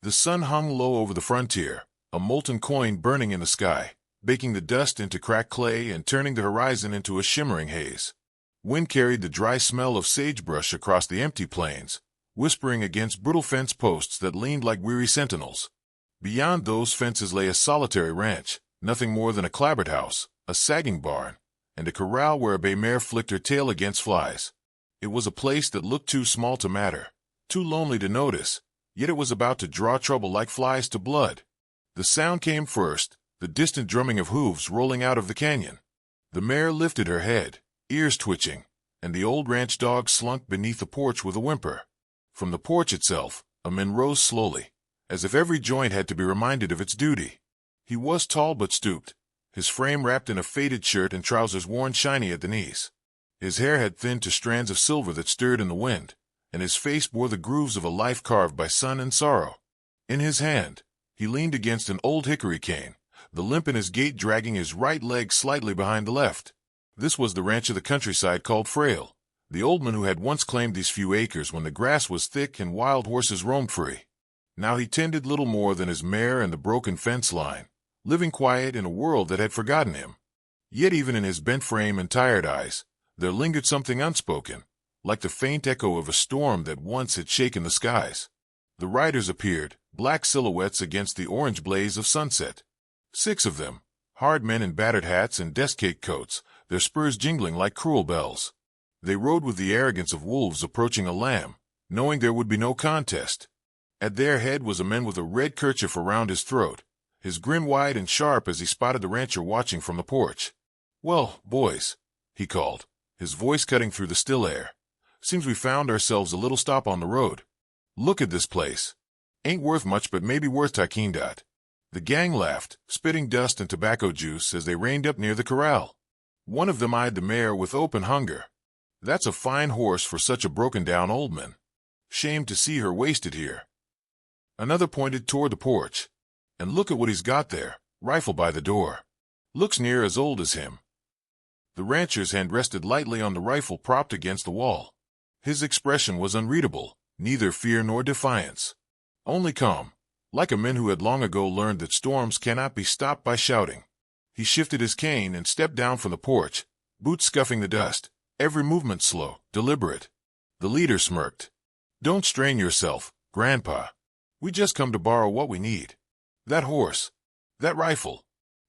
The sun hung low over the frontier, a molten coin burning in the sky, baking the dust into cracked clay and turning the horizon into a shimmering haze. Wind carried the dry smell of sagebrush across the empty plains, whispering against brittle fence posts that leaned like weary sentinels. Beyond those fences lay a solitary ranch, nothing more than a clapboard house, a sagging barn, and a corral where a bay mare flicked her tail against flies. It was a place that looked too small to matter, too lonely to notice, yet it was about to draw trouble like flies to blood. The sound came first, the distant drumming of hooves rolling out of the canyon. The mare lifted her head, ears twitching, and the old ranch dog slunk beneath the porch with a whimper. From the porch itself, a man rose slowly, as if every joint had to be reminded of its duty. He was tall but stooped, his frame wrapped in a faded shirt and trousers worn shiny at the knees. His hair had thinned to strands of silver that stirred in the wind, and his face bore the grooves of a life carved by sun and sorrow. In his hand, he leaned against an old hickory cane, the limp in his gait dragging his right leg slightly behind the left. This was the ranch of the countryside called Frail, the old man who had once claimed these few acres when the grass was thick and wild horses roamed free. Now he tended little more than his mare and the broken fence line, living quiet in a world that had forgotten him. Yet even in his bent frame and tired eyes, there lingered something unspoken, like the faint echo of a storm that once had shaken the skies. The riders appeared, black silhouettes against the orange blaze of sunset. 6 of them, hard men in battered hats and desk-cake coats, their spurs jingling like cruel bells. They rode with the arrogance of wolves approaching a lamb, knowing there would be no contest. At their head was a man with a red kerchief around his throat, his grin wide and sharp as he spotted the rancher watching from the porch. "Well, boys," he called, his voice cutting through the still air. "Seems we found ourselves a little stop on the road. Look at this place. Ain't worth much, but maybe worth Taquindot." The gang laughed, spitting dust and tobacco juice as they reined up near the corral. One of them eyed the mare with open hunger. "That's a fine horse for such a broken-down old man. Shame to see her wasted here." Another pointed toward the porch. "And look at what he's got there, rifle by the door. Looks near as old as him." The rancher's hand rested lightly on the rifle propped against the wall. His expression was unreadable, neither fear nor defiance. Only calm, like a man who had long ago learned that storms cannot be stopped by shouting. He shifted his cane and stepped down from the porch, boots scuffing the dust, every movement slow, deliberate. The leader smirked. "Don't strain yourself, Grandpa. We just come to borrow what we need. That horse, that rifle.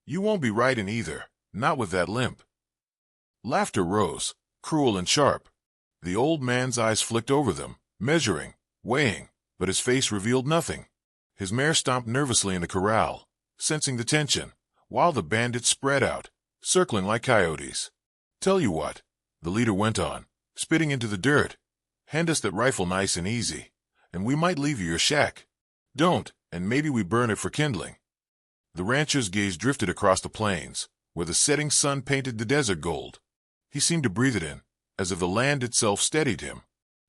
You won't be riding either, not with that limp." Laughter rose, cruel and sharp. The old man's eyes flicked over them, measuring, weighing, but his face revealed nothing. His mare stomped nervously in the corral, sensing the tension, while the bandits spread out, circling like coyotes. "Tell you what," the leader went on, spitting into the dirt. "Hand us that rifle nice and easy, and we might leave you your shack. Don't, and maybe we burn it for kindling." The rancher's gaze drifted across the plains, where the setting sun painted the desert gold. He seemed to breathe it in, as if the land itself steadied him.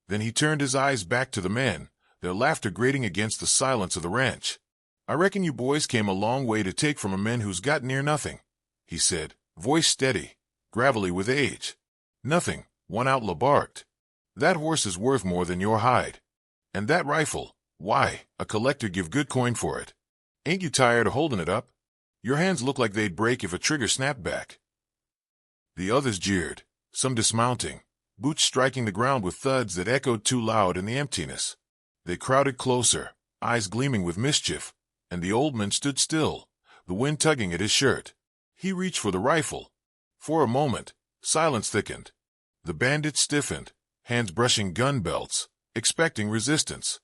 Then he turned his eyes back to the men, their laughter grating against the silence of the ranch. "I reckon you boys came a long way to take from a man who's got near nothing," he said, voice steady, gravelly with age. "Nothing," one outlaw barked. "That horse is worth more than your hide. And that rifle, why, a collector give good coin for it. Ain't you tired of holding it up? Your hands look like they'd break if a trigger snapped back." The others jeered, some dismounting, boots striking the ground with thuds that echoed too loud in the emptiness. They crowded closer, eyes gleaming with mischief, and the old man stood still, the wind tugging at his shirt. He reached for the rifle. For a moment, silence thickened. The bandits stiffened, hands brushing gun belts, expecting resistance.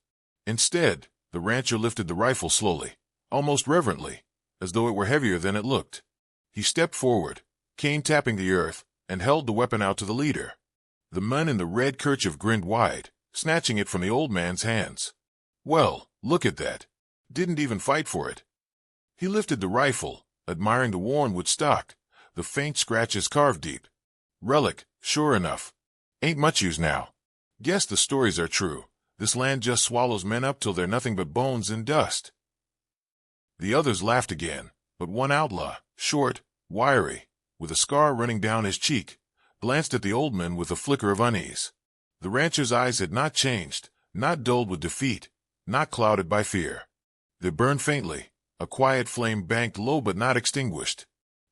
Instead, the rancher lifted the rifle slowly, almost reverently, as though it were heavier than it looked. He stepped forward, cane tapping the earth, and held the weapon out to the leader. The man in the red kerchief grinned wide, snatching it from the old man's hands. "Well, look at that. Didn't even fight for it." He lifted the rifle, admiring the worn wood stock, the faint scratches carved deep. "Relic, sure enough. Ain't much use now. Guess the stories are true. This land just swallows men up till they're nothing but bones and dust." The others laughed again, but one outlaw, short, wiry, with a scar running down his cheek, glanced at the old man with a flicker of unease. The rancher's eyes had not changed, not dulled with defeat, not clouded by fear. They burned faintly, a quiet flame banked low but not extinguished.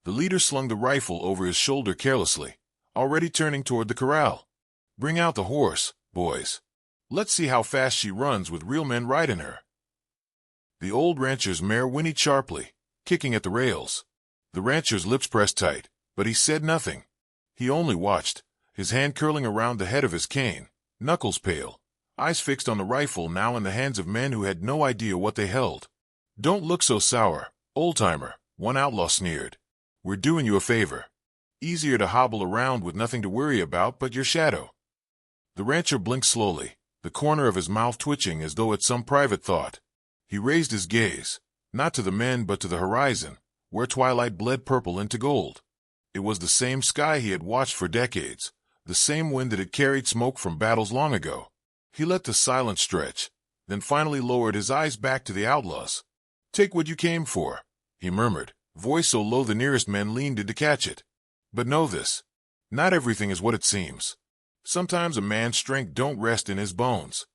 The leader slung the rifle over his shoulder carelessly, already turning toward the corral. "Bring out the horse, boys. Let's see how fast she runs with real men riding her." The old rancher's mare whinnied sharply, kicking at the rails. The rancher's lips pressed tight, but he said nothing. He only watched, his hand curling around the head of his cane, knuckles pale, eyes fixed on the rifle now in the hands of men who had no idea what they held. "Don't look so sour, old-timer," one outlaw sneered. "We're doing you a favor. Easier to hobble around with nothing to worry about but your shadow." The rancher blinked slowly, the corner of his mouth twitching as though at some private thought. He raised his gaze, not to the men but to the horizon, where twilight bled purple into gold. It was the same sky he had watched for decades, the same wind that had carried smoke from battles long ago. He let the silence stretch, then finally lowered his eyes back to the outlaws. "Take what you came for," he murmured, voice so low the nearest men leaned in to catch it. "But know this. Not everything is what it seems. Sometimes a man's strength don't rest in his bones."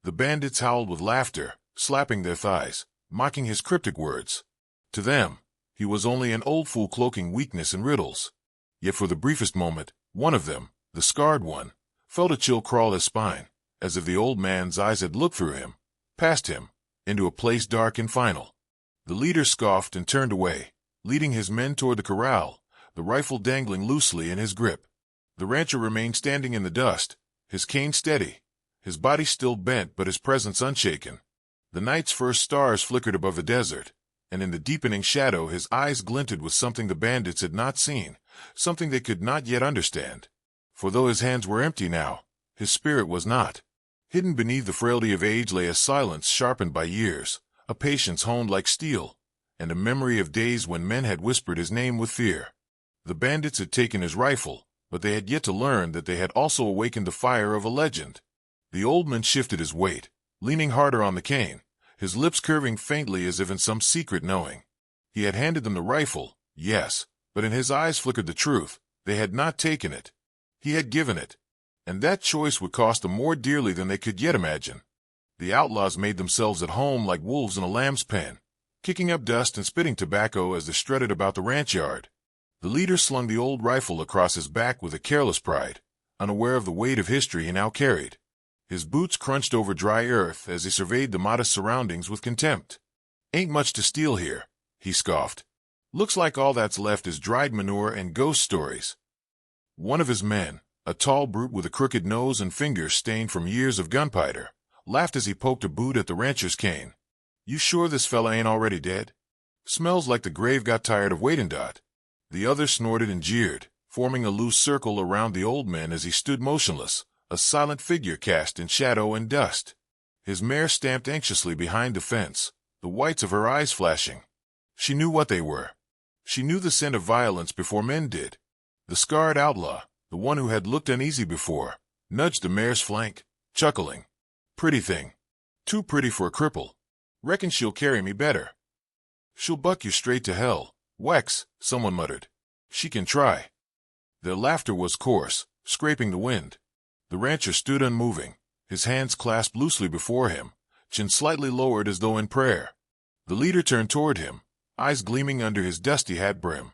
The bandits howled with laughter, slapping their thighs, mocking his cryptic words. To them, he was only an old fool cloaking weakness in riddles. Yet for the briefest moment, one of them, the scarred one, felt a chill crawl his spine, as if the old man's eyes had looked through him, past him, into a place dark and final. The leader scoffed and turned away, leading his men toward the corral, the rifle dangling loosely in his grip. The rancher remained standing in the dust, his cane steady, his body still bent but his presence unshaken. The night's first stars flickered above the desert, and in the deepening shadow his eyes glinted with something the bandits had not seen, something they could not yet understand. For though his hands were empty now, his spirit was not. Hidden beneath the frailty of age lay a silence sharpened by years, a patience honed like steel, and a memory of days when men had whispered his name with fear. The bandits had taken his rifle, but they had yet to learn that they had also awakened the fire of a legend. The old man shifted his weight, leaning harder on the cane, his lips curving faintly as if in some secret knowing. He had handed them the rifle, yes, but in his eyes flickered the truth. They had not taken it. He had given it. And that choice would cost them more dearly than they could yet imagine. The outlaws made themselves at home like wolves in a lamb's pen, kicking up dust and spitting tobacco as they strutted about the ranch yard. The leader slung the old rifle across his back with a careless pride, unaware of the weight of history he now carried. His boots crunched over dry earth as he surveyed the modest surroundings with contempt. "Ain't much to steal here," he scoffed. "Looks like all that's left is dried manure and ghost stories." One of his men, a tall brute with a crooked nose and fingers stained from years of gunpowder, laughed as he poked a boot at the rancher's cane. "You sure this fella ain't already dead? Smells like the grave got tired of waiting. The other snorted and jeered, forming a loose circle around the old man as he stood motionless, a silent figure cast in shadow and dust. His mare stamped anxiously behind the fence, the whites of her eyes flashing. She knew what they were. She knew the scent of violence before men did. The scarred outlaw, the one who had looked uneasy before, nudged the mare's flank, chuckling. "Pretty thing. Too pretty for a cripple. Reckon she'll carry me better." "She'll buck you straight to hell, Wex," someone muttered. "She can try." Their laughter was coarse, scraping the wind. The rancher stood unmoving, his hands clasped loosely before him, chin slightly lowered as though in prayer. The leader turned toward him, eyes gleaming under his dusty hat brim.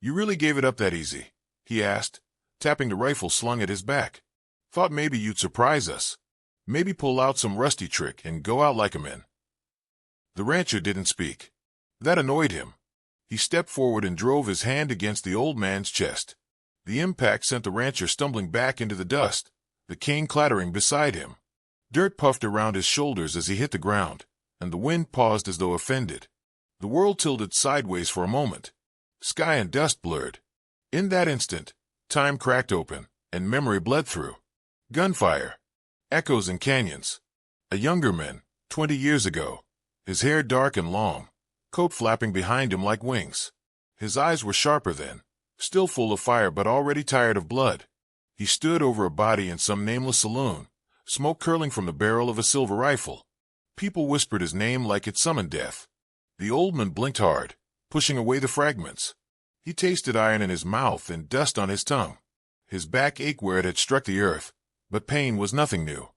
"You really gave it up that easy?" he asked, tapping the rifle slung at his back. "Thought maybe you'd surprise us. Maybe pull out some rusty trick and go out like a man." The rancher didn't speak. That annoyed him. He stepped forward and drove his hand against the old man's chest. The impact sent the rancher stumbling back into the dust, the cane clattering beside him. Dirt puffed around his shoulders as he hit the ground, and the wind paused as though offended. The world tilted sideways for a moment. Sky and dust blurred. In that instant, time cracked open, and memory bled through. Gunfire. Echoes in canyons. A younger man, 20 years ago, his hair dark and long, coat flapping behind him like wings. His eyes were sharper then, still full of fire but already tired of blood. He stood over a body in some nameless saloon, smoke curling from the barrel of a silver rifle. People whispered his name like it summoned death. The old man blinked hard, pushing away the fragments. He tasted iron in his mouth and dust on his tongue. His back ached where it had struck the earth, but pain was nothing new.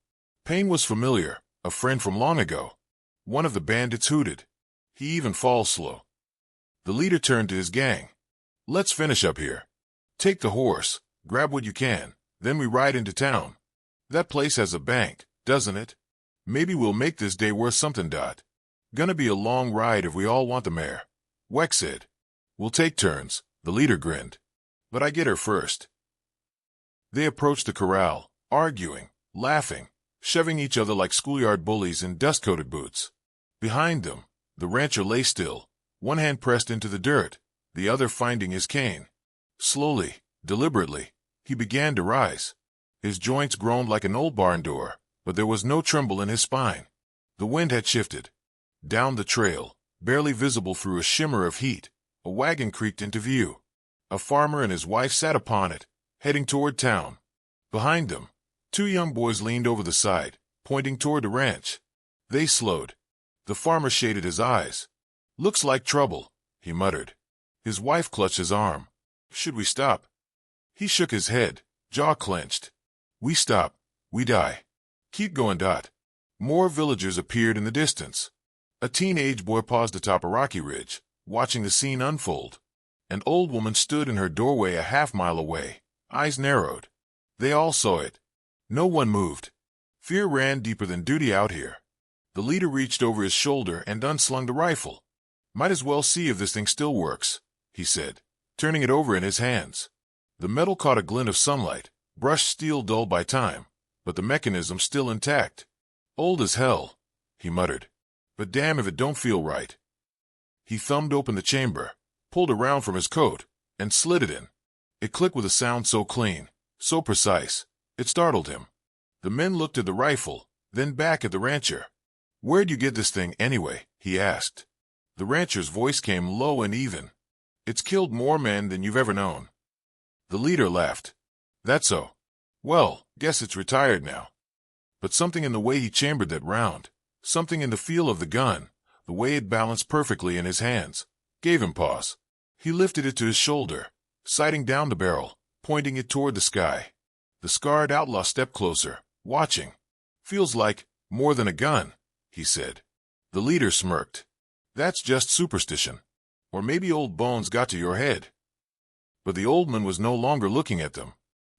Pain was familiar, a friend from long ago. One of the bandits hooted. He even falls slow. The leader turned to his gang. Let's finish up here. Take the horse, grab what you can, then we ride into town. That place has a bank, doesn't it? Maybe we'll make this day worth something. Gonna be a long ride if we all want the mare. Weck said. We'll take turns, the leader grinned. But I get her first. They approached the corral, arguing, laughing, shoving each other like schoolyard bullies in dust-coated boots. Behind them, the rancher lay still, one hand pressed into the dirt, the other finding his cane. Slowly, deliberately, he began to rise. His joints groaned like an old barn door, but there was no tremble in his spine. The wind had shifted. Down the trail, barely visible through a shimmer of heat, a wagon creaked into view. A farmer and his wife sat upon it, heading toward town. Behind them, two young boys leaned over the side, pointing toward the ranch. They slowed. The farmer shaded his eyes. Looks like trouble, he muttered. His wife clutched his arm. Should we stop? He shook his head, jaw clenched. We stop, we die. Keep going. More villagers appeared in the distance. A teenage boy paused atop a rocky ridge, watching the scene unfold. An old woman stood in her doorway a half-mile away, eyes narrowed. They all saw it. No one moved. Fear ran deeper than duty out here. The leader reached over his shoulder and unslung the rifle. Might as well see if this thing still works, he said, turning it over in his hands. The metal caught a glint of sunlight, brushed steel dull by time, but the mechanism still intact. Old as hell, he muttered. But damn if it don't feel right. He thumbed open the chamber, pulled a round from his coat, and slid it in. It clicked with a sound so clean, so precise, it startled him. The men looked at the rifle, then back at the rancher. Where'd you get this thing anyway? He asked. The rancher's voice came low and even. It's killed more men than you've ever known. The leader laughed. That's so. Well, guess it's retired now. But something in the way he chambered that round, something in the feel of the gun, the way it balanced perfectly in his hands, gave him pause. He lifted it to his shoulder, sighting down the barrel, pointing it toward the sky. The scarred outlaw stepped closer, watching. Feels like more than a gun, he said. The leader smirked. That's just superstition. Or maybe old bones got to your head. But the old man was no longer looking at them.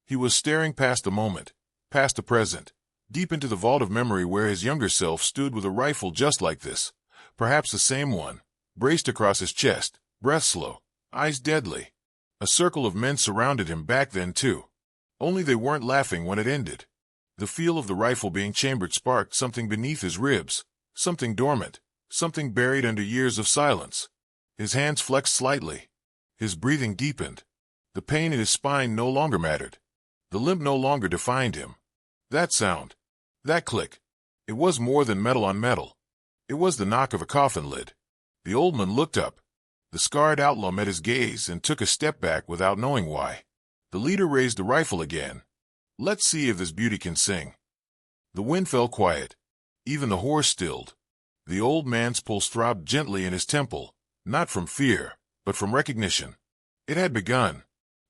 He was staring past the moment, past the present, deep into the vault of memory where his younger self stood with a rifle just like this, perhaps the same one, braced across his chest, breath slow, eyes deadly. A circle of men surrounded him back then too. Only they weren't laughing when it ended. The feel of the rifle being chambered sparked something beneath his ribs, something dormant, something buried under years of silence. His hands flexed slightly. His breathing deepened. The pain in his spine no longer mattered. The limp no longer defined him. That sound, that click, it was more than metal on metal. It was the knock of a coffin lid. The old man looked up. The scarred outlaw met his gaze and took a step back without knowing why. The leader raised the rifle again. Let's see if this beauty can sing. The wind fell quiet. Even the horse stilled. The old man's pulse throbbed gently in his temple, not from fear, but from recognition. It had begun.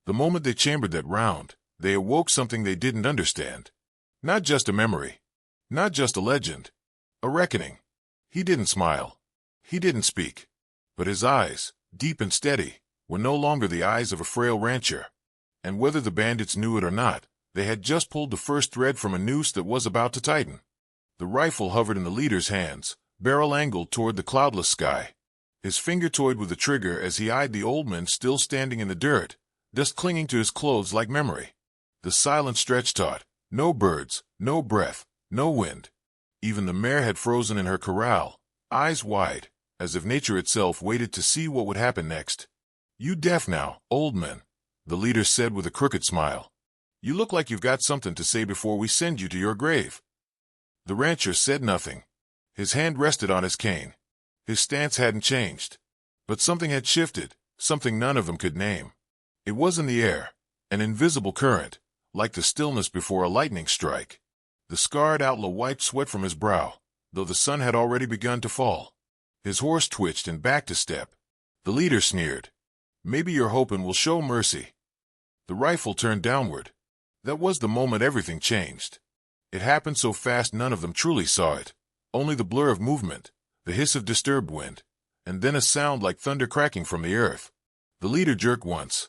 The moment they chambered that round, they awoke something they didn't understand. Not just a memory. Not just a legend. A reckoning. He didn't smile. He didn't speak. But his eyes, deep and steady, were no longer the eyes of a frail rancher. And whether the bandits knew it or not, they had just pulled the first thread from a noose that was about to tighten. The rifle hovered in the leader's hands, barrel angled toward the cloudless sky. His finger toyed with the trigger as he eyed the old man still standing in the dirt, dust clinging to his clothes like memory. The silence stretched taut. No birds, no breath, no wind. Even the mare had frozen in her corral, eyes wide, as if nature itself waited to see what would happen next. You deaf now, old man, the leader said with a crooked smile. You look like you've got something to say before we send you to your grave. The rancher said nothing. His hand rested on his cane. His stance hadn't changed. But something had shifted, something none of them could name. It was in the air, an invisible current, like the stillness before a lightning strike. The scarred outlaw wiped sweat from his brow, though the sun had already begun to fall. His horse twitched and backed a step. The leader sneered. Maybe you're hoping we'll show mercy. The rifle turned downward. That was the moment everything changed. It happened so fast none of them truly saw it, only the blur of movement, the hiss of disturbed wind, and then a sound like thunder cracking from the earth. The leader jerked once.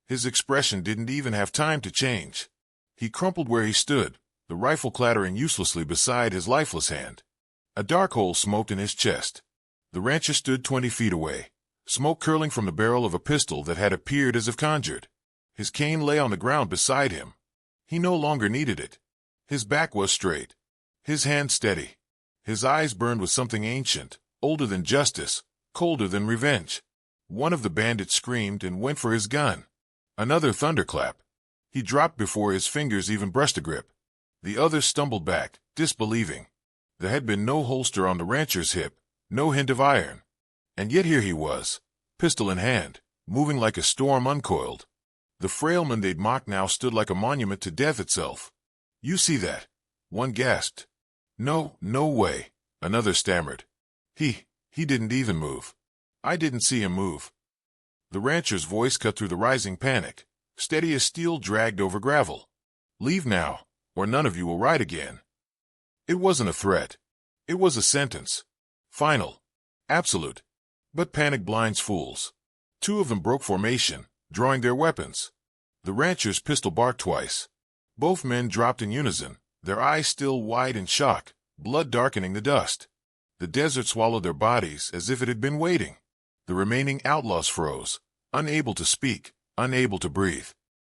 His expression didn't even have time to change. He crumpled where he stood, the rifle clattering uselessly beside his lifeless hand. A dark hole smoked in his chest. The rancher stood 20 feet away, smoke curling from the barrel of a pistol that had appeared as if conjured. His cane lay on the ground beside him. He no longer needed it. His back was straight, his hand steady. His eyes burned with something ancient, older than justice, colder than revenge. One of the bandits screamed and went for his gun. Another thunderclap. He dropped before his fingers even brushed a grip. The others stumbled back, disbelieving. There had been no holster on the rancher's hip, no hint of iron. And yet here he was, pistol in hand, moving like a storm uncoiled. The frail man they'd mocked now stood like a monument to death itself. "You see that?" one gasped. "No, no way," another stammered. He didn't even move. I didn't see him move." The rancher's voice cut through the rising panic, steady as steel dragged over gravel. "Leave now, or none of you will ride again." It wasn't a threat. It was a sentence. Final. Absolute. But panic blinds fools. Two of them broke formation, drawing their weapons. The rancher's pistol barked twice. Both men dropped in unison, their eyes still wide in shock, blood darkening the dust. The desert swallowed their bodies as if it had been waiting. The remaining outlaws froze, unable to speak, unable to breathe.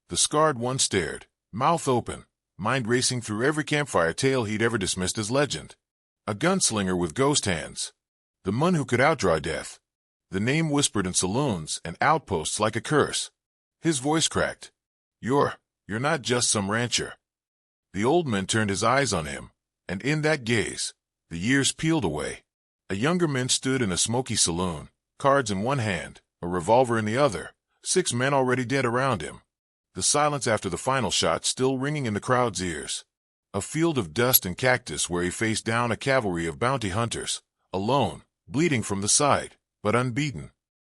The scarred one stared, mouth open, mind racing through every campfire tale he'd ever dismissed as legend. A gunslinger with ghost hands. The man who could outdraw death. The name whispered in saloons and outposts like a curse. His voice cracked. You're not just some rancher." The old man turned his eyes on him, and in that gaze, the years peeled away. A younger man stood in a smoky saloon, cards in one hand, a revolver in the other, 6 men already dead around him. The silence after the final shot still ringing in the crowd's ears. A field of dust and cactus where he faced down a cavalry of bounty hunters, alone, bleeding from the side, but unbeaten.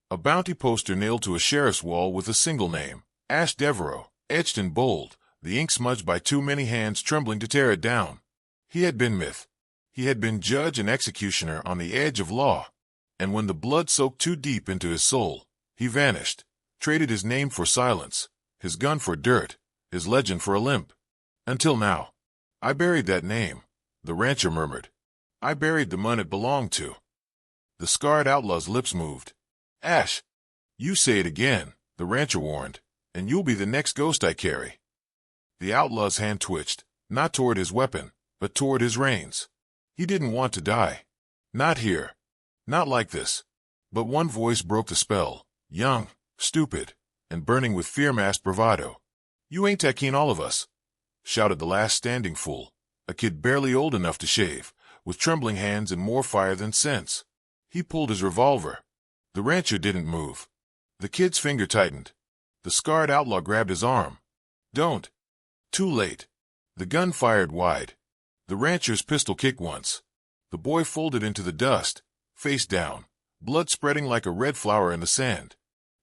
A bounty poster nailed to a sheriff's wall with a single name, Ash Devereaux, etched in bold, the ink smudged by too many hands trembling to tear it down. He had been myth. He had been judge and executioner on the edge of law. And when the blood soaked too deep into his soul, he vanished, traded his name for silence, his gun for dirt, his legend for a limp. Until now. "I buried that name," the rancher murmured. "I buried the man it belonged to." The scarred outlaw's lips moved. "Ash, you say it again," the rancher warned, "and you'll be the next ghost I carry." The outlaw's hand twitched, not toward his weapon, but toward his reins. He didn't want to die. Not here. Not like this. But one voice broke the spell, young, stupid, and burning with fear-masked bravado. "You ain't that keen all of us," shouted the last standing fool, a kid barely old enough to shave, with trembling hands and more fire than sense. He pulled his revolver. The rancher didn't move. The kid's finger tightened. The scarred outlaw grabbed his arm. "Don't." Too late. The gun fired wide. The rancher's pistol kicked once. The boy folded into the dust, face down, blood spreading like a red flower in the sand.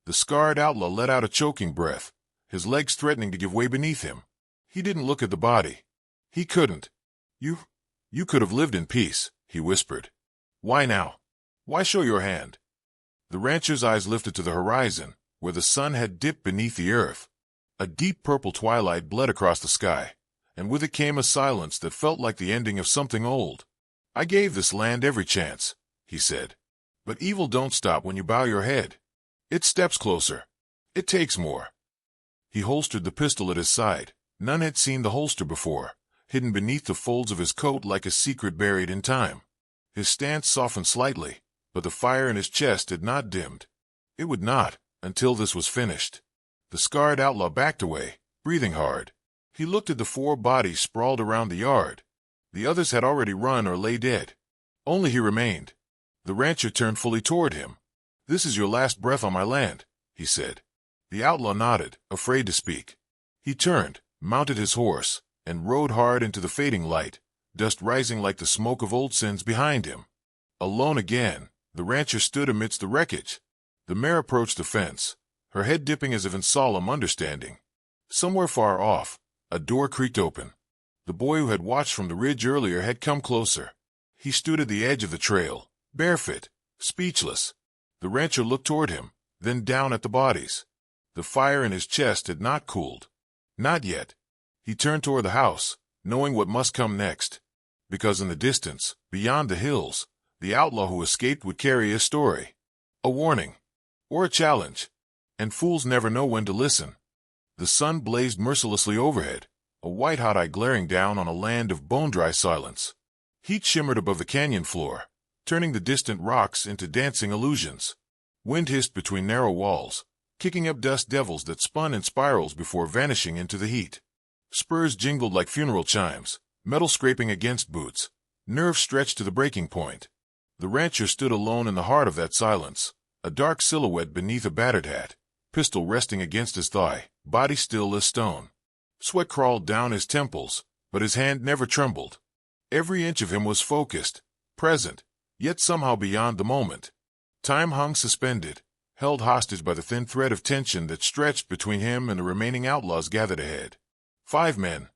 The scarred outlaw let out a choking breath, his legs threatening to give way beneath him. He didn't look at the body. He couldn't. You could have lived in peace," he whispered. "Why now? Why show your hand?" The rancher's eyes lifted to the horizon, where the sun had dipped beneath the earth. A deep purple twilight bled across the sky, and with it came a silence that felt like the ending of something old. "I gave this land every chance," he said. "But evil don't stop when you bow your head. It steps closer. It takes more." He holstered the pistol at his side. None had seen the holster before, hidden beneath the folds of his coat like a secret buried in time. His stance softened slightly, but the fire in his chest had not dimmed. It would not, until this was finished. The scarred outlaw backed away, breathing hard. He looked at the 4 bodies sprawled around the yard. The others had already run or lay dead. Only he remained. The rancher turned fully toward him. "This is your last breath on my land," he said. The outlaw nodded, afraid to speak. He turned, mounted his horse, and rode hard into the fading light, dust rising like the smoke of old sins behind him. Alone again, the rancher stood amidst the wreckage. The mare approached the fence, her head dipping as if in solemn understanding. Somewhere far off, a door creaked open. The boy who had watched from the ridge earlier had come closer. He stood at the edge of the trail, barefoot, speechless. The rancher looked toward him, then down at the bodies. The fire in his chest had not cooled. Not yet. He turned toward the house, knowing what must come next. Because in the distance, beyond the hills, the outlaw who escaped would carry a story. A warning. Or a challenge. And fools never know when to listen. The sun blazed mercilessly overhead, a white-hot eye glaring down on a land of bone-dry silence. Heat shimmered above the canyon floor, turning the distant rocks into dancing illusions. Wind hissed between narrow walls, kicking up dust devils that spun in spirals before vanishing into the heat. Spurs jingled like funeral chimes, metal scraping against boots, nerves stretched to the breaking point. The rancher stood alone in the heart of that silence, a dark silhouette beneath a battered hat, pistol resting against his thigh, body still as stone. Sweat crawled down his temples, but his hand never trembled. Every inch of him was focused, present, yet somehow beyond the moment. Time hung suspended, held hostage by the thin thread of tension that stretched between him and the remaining outlaws gathered ahead. 5 men.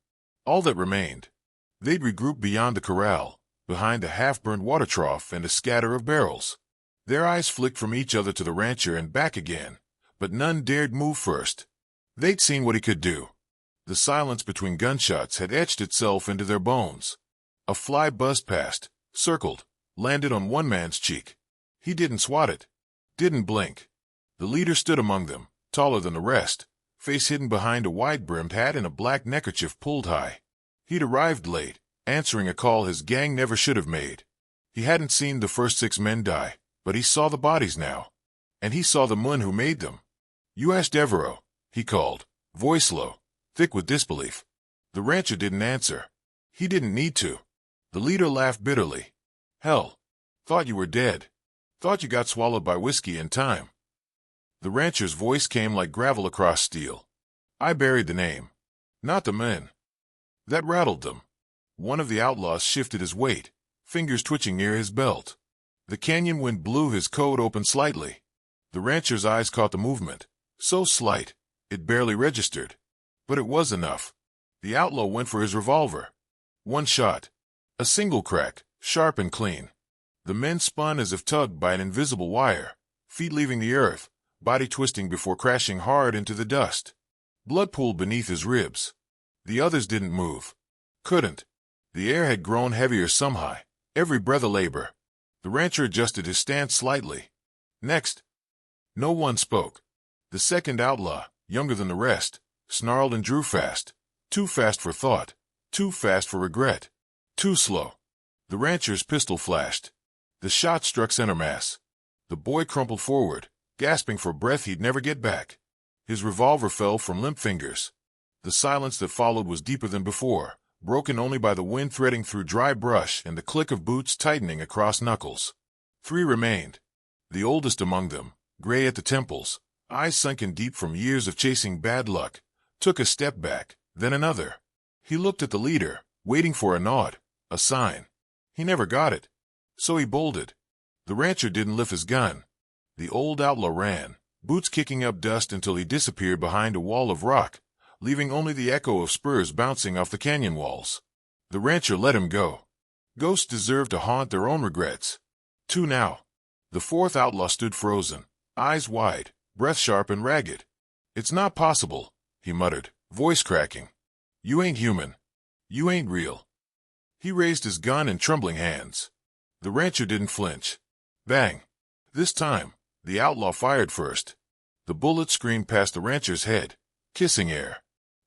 All that remained. They'd regroup beyond the corral, behind a half-burned water trough and a scatter of barrels. Their eyes flicked from each other to the rancher and back again, but none dared move first. They'd seen what he could do. The silence between gunshots had etched itself into their bones. A fly buzzed past, circled, landed on one man's cheek. He didn't swat it. Didn't blink. The leader stood among them, taller than the rest, face hidden behind a wide-brimmed hat and a black neckerchief pulled high. He'd arrived late, answering a call his gang never should have made. He hadn't seen the first 6 men die, but he saw the bodies now. And he saw the mun who made them. "You asked Devereaux," he called, voice low, thick with disbelief. The rancher didn't answer. He didn't need to. The leader laughed bitterly. "Hell. Thought you were dead. Thought you got swallowed by whiskey in time." The rancher's voice came like gravel across steel. "I buried the name. Not the men." That rattled them. One of the outlaws shifted his weight, fingers twitching near his belt. The canyon wind blew his coat open slightly. The rancher's eyes caught the movement, so slight, it barely registered. But it was enough. The outlaw went for his revolver. One shot. A single crack, sharp and clean. The men spun as if tugged by an invisible wire, feet leaving the earth, body twisting before crashing hard into the dust. Blood pooled beneath his ribs. The others didn't move. Couldn't. The air had grown heavier somehow, every breath a labor. The rancher adjusted his stance slightly. Next. No one spoke. The second outlaw, younger than the rest, snarled and drew fast. Too fast for thought. Too fast for regret. Too slow. The rancher's pistol flashed. The shot struck center mass. The boy crumpled forward, gasping for breath he'd never get back. His revolver fell from limp fingers. The silence that followed was deeper than before, broken only by the wind threading through dry brush and the click of boots tightening across knuckles. 3 remained. The oldest among them, gray at the temples, eyes sunken deep from years of chasing bad luck, took a step back, then another. He looked at the leader, waiting for a nod, a sign. He never got it. So he bolted. The rancher didn't lift his gun. The old outlaw ran, boots kicking up dust until he disappeared behind a wall of rock, leaving only the echo of spurs bouncing off the canyon walls. The rancher let him go. Ghosts deserve to haunt their own regrets. 2 now. The 4th outlaw stood frozen, eyes wide, breath sharp and ragged. "It's not possible," he muttered, voice cracking. "You ain't human. You ain't real." He raised his gun in trembling hands. The rancher didn't flinch. Bang. This time, the outlaw fired first. The bullet screamed past the rancher's head, kissing air.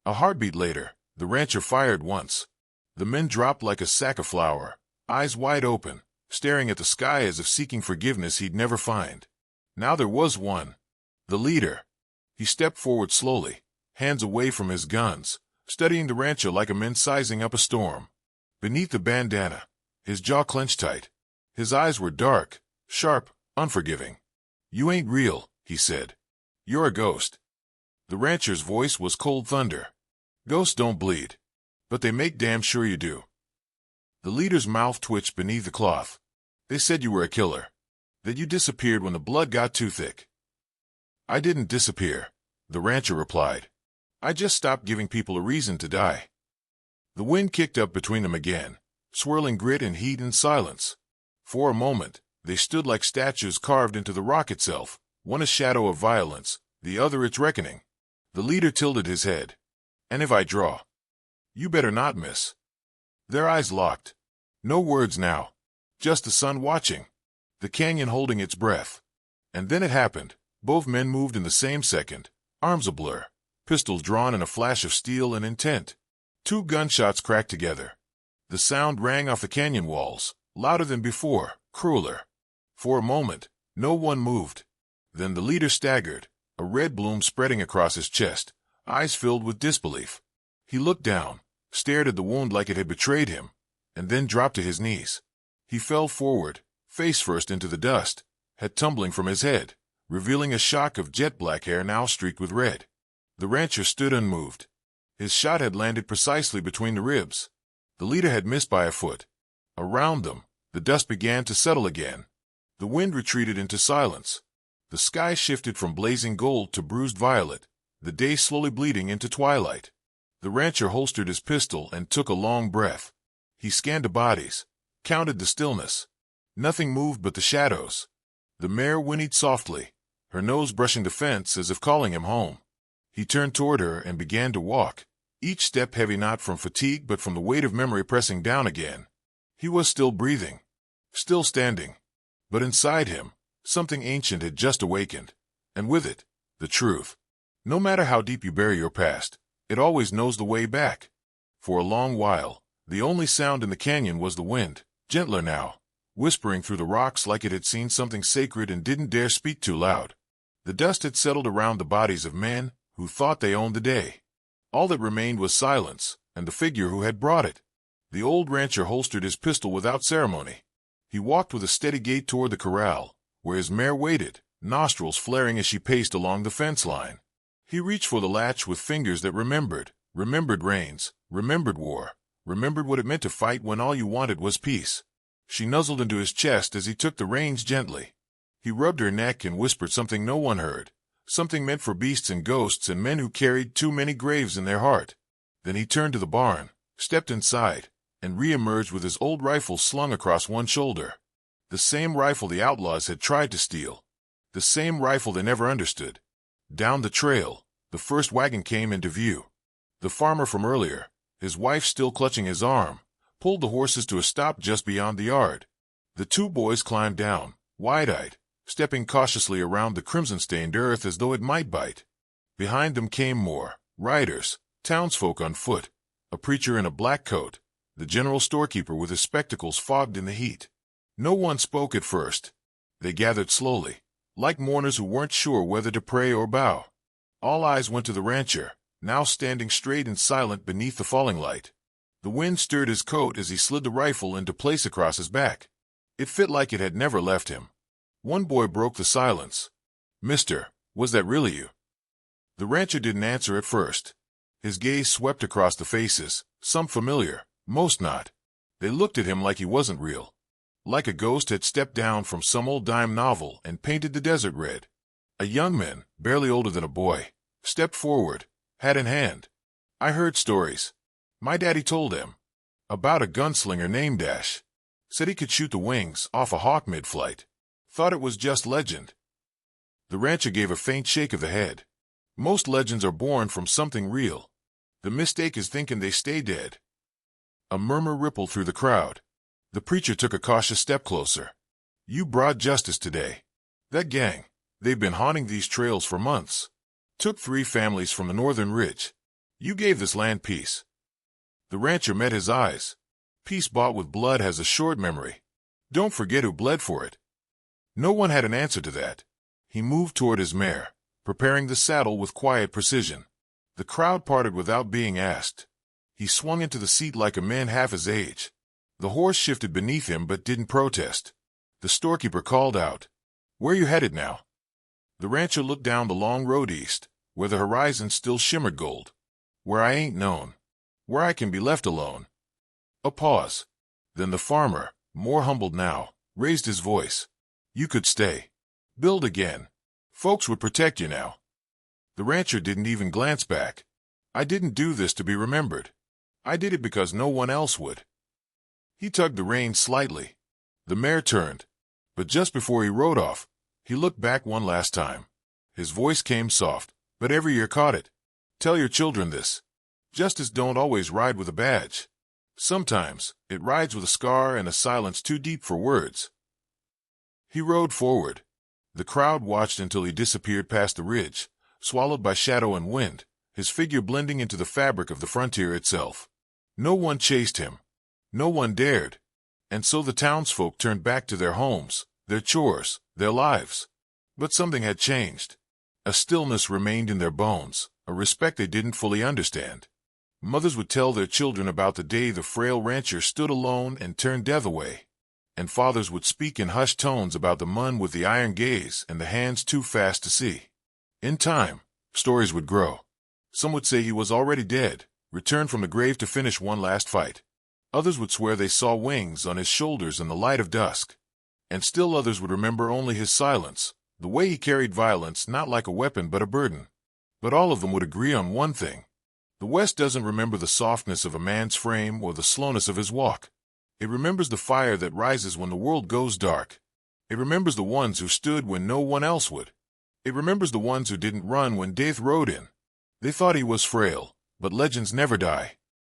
A heartbeat later, the rancher fired once. The men dropped like a sack of flour, eyes wide open, staring at the sky as if seeking forgiveness he'd never find. Now there was one. The leader. He stepped forward slowly, hands away from his guns, studying the rancher like a man sizing up a storm. Beneath the bandana, his jaw clenched tight. His eyes were dark, sharp, unforgiving. "You ain't real," he said. "You're a ghost." The rancher's voice was cold thunder. "Ghosts don't bleed. But they make damn sure you do." The leader's mouth twitched beneath the cloth. "They said you were a killer. That you disappeared when the blood got too thick." "I didn't disappear," the rancher replied. "I just stopped giving people a reason to die." The wind kicked up between them again, swirling grit and heat and silence. For a moment, They stood like statues carved into the rock itself, one a shadow of violence, the other its reckoning. The leader tilted his head. "And if I draw?" "You better not miss." Their eyes locked. No words now. Just the sun watching. The canyon holding its breath. And then it happened. Both men moved in the same second, arms a blur, pistols drawn in a flash of steel and intent. 2 gunshots cracked together. The sound rang off the canyon walls, louder than before, crueler. For a moment, no one moved. Then the leader staggered, a red bloom spreading across his chest, eyes filled with disbelief. He looked down, stared at the wound like it had betrayed him, and then dropped to his knees. He fell forward, face first into the dust, head tumbling from his head, revealing a shock of jet-black hair now streaked with red. The rancher stood unmoved. His shot had landed precisely between the ribs. The leader had missed by a foot. Around them, the dust began to settle again. The wind retreated into silence. The sky shifted from blazing gold to bruised violet, the day slowly bleeding into twilight. The rancher holstered his pistol and took a long breath. He scanned the bodies, counted the stillness. Nothing moved but the shadows. The mare whinnied softly, her nose brushing the fence as if calling him home. He turned toward her and began to walk, each step heavy not from fatigue but from the weight of memory pressing down again. He was still breathing, still standing. But inside him, something ancient had just awakened, and with it, the truth. No matter how deep you bury your past, it always knows the way back. For a long while, the only sound in the canyon was the wind, gentler now, whispering through the rocks like it had seen something sacred and didn't dare speak too loud. The dust had settled around the bodies of men who thought they owned the day. All that remained was silence, and the figure who had brought it. The old rancher holstered his pistol without ceremony. He walked with a steady gait toward the corral, where his mare waited, nostrils flaring as she paced along the fence line. He reached for the latch with fingers that remembered rains, remembered war, remembered what it meant to fight when all you wanted was peace. She nuzzled into his chest as he took the reins gently. He rubbed her neck and whispered something no one heard, something meant for beasts and ghosts and men who carried too many graves in their heart. Then he turned to the barn, stepped inside, and re-emerged with his old rifle slung across one shoulder. The same rifle the outlaws had tried to steal. The same rifle they never understood. Down the trail, the first wagon came into view. The farmer from earlier, his wife still clutching his arm, pulled the horses to a stop just beyond the yard. The 2 boys climbed down, wide-eyed, stepping cautiously around the crimson-stained earth as though it might bite. Behind them came more, riders, townsfolk on foot, a preacher in a black coat, the general storekeeper with his spectacles fogged in the heat. No one spoke at first. They gathered slowly, like mourners who weren't sure whether to pray or bow. All eyes went to the rancher, now standing straight and silent beneath the falling light. The wind stirred his coat as he slid the rifle into place across his back. It fit like it had never left him. One boy broke the silence. "Mister, was that really you?" The rancher didn't answer at first. His gaze swept across the faces, some familiar, most not. They looked at him like he wasn't real. Like a ghost had stepped down from some old dime novel and painted the desert red. A young man, barely older than a boy, stepped forward, hat in hand. "I heard stories. My daddy told them. About a gunslinger named Dash. Said he could shoot the wings off a hawk mid-flight. Thought it was just legend." The rancher gave a faint shake of the head. "Most legends are born from something real. The mistake is thinking they stay dead." A murmur rippled through the crowd. The preacher took a cautious step closer. "You brought justice today. That gang, they've been haunting these trails for months. Took 3 families from the northern ridge. You gave this land peace." The rancher met his eyes. Peace bought with blood has a short memory. Don't forget who bled for it. No one had an answer to that. He moved toward his mare, preparing the saddle with quiet precision. The crowd parted without being asked. He swung into the seat like a man half his age. The horse shifted beneath him but didn't protest. The storekeeper called out, "Where you headed now?" The rancher looked down the long road east, where the horizon still shimmered gold. "Where I ain't known. Where I can be left alone." A pause. Then the farmer, more humbled now, raised his voice. "You could stay. Build again. Folks would protect you now." The rancher didn't even glance back. "I didn't do this to be remembered. I did it because no one else would." He tugged the reins slightly. The mare turned. But just before he rode off, he looked back one last time. His voice came soft, but every ear caught it. Tell your children this. Justice don't always ride with a badge. Sometimes, it rides with a scar and a silence too deep for words. He rode forward. The crowd watched until he disappeared past the ridge, swallowed by shadow and wind, his figure blending into the fabric of the frontier itself. No one chased him. No one dared. And so the townsfolk turned back to their homes, their chores, their lives. But something had changed. A stillness remained in their bones, a respect they didn't fully understand. Mothers would tell their children about the day the frail rancher stood alone and turned death away. And fathers would speak in hushed tones about the man with the iron gaze and the hands too fast to see. In time, stories would grow. Some would say he was already dead, returned from the grave to finish one last fight. Others would swear they saw wings on his shoulders in the light of dusk. And still others would remember only his silence, the way he carried violence not like a weapon but a burden. But all of them would agree on one thing. The West doesn't remember the softness of a man's frame or the slowness of his walk. It remembers the fire that rises when the world goes dark. It remembers the ones who stood when no one else would. It remembers the ones who didn't run when death rode in. They thought he was frail, but legends never die.